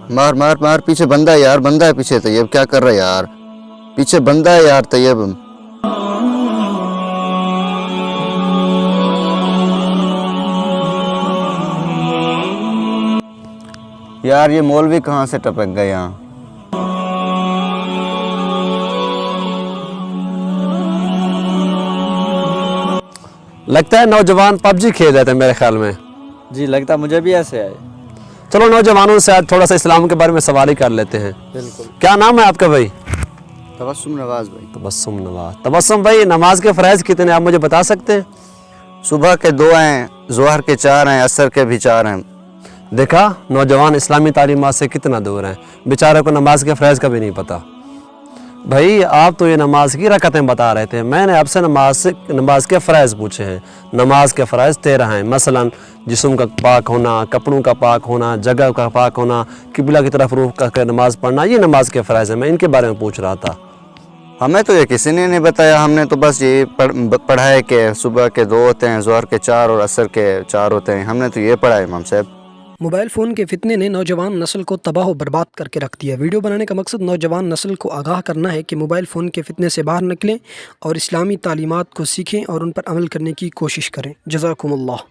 मार मार मार, पीछे बंदा है यार, बंदा है पीछे। तैयब क्या कर रहा है यार, पीछे बंदा है यार तैयब। यार ये मौलवी कहाँ से टपक गए यहाँ। लगता है नौजवान पबजी खेल रहे थे मेरे ख्याल में। जी लगता मुझे भी ऐसे है। चलो नौजवानों से आज थोड़ा सा इस्लाम के बारे में सवाल ही कर लेते हैं। बिल्कुल। क्या नाम है आपका भाई? तबस्सुम नवाज भाई। तबस्सुम नवाज। तबस्सुम भाई, नमाज के फ़राइज़ कितने आप मुझे बता सकते हैं? सुबह के 2 हैं, ज़ोहर के 4 हैं, असर के भी 4 हैं। देखा, नौजवान इस्लामी तालीमात से कितना दूर हैं, बेचारे को नमाज के फ़राइज़ का भी नहीं पता। भाई आप तो ये नमाज की रकतें बता रहे थे, मैंने आपसे नमाज के फ़राइज़ पूछे हैं। नमाज के फ़राइज़ 13 हैं, मसलन जिस्म का पाक होना, कपड़ों का पाक होना, जगह का पाक होना, किबला की तरफ रुख करके नमाज़ पढ़ना, ये नमाज के फ़राइज़ हैं। मैं इनके बारे में पूछ रहा था। हमें तो ये किसी ने नहीं बताया, हमने तो बस ये पढ़ा है कि सुबह के 2 होते हैं, ज़ोहर के 4 और असर के 4 होते हैं। हमने तो ये पढ़ा है इमाम साहब। मोबाइल फ़ोन के फितने ने नौजवान नस्ल को तबाह व बर्बाद करके रख दिया। वीडियो बनाने का मकसद नौजवान नस्ल को आगाह करना है कि मोबाइल फ़ोन के फितने से बाहर निकलें और इस्लामी तालीमात को सीखें और उन पर अमल करने की कोशिश करें। जज़ाकुमुल्लाह।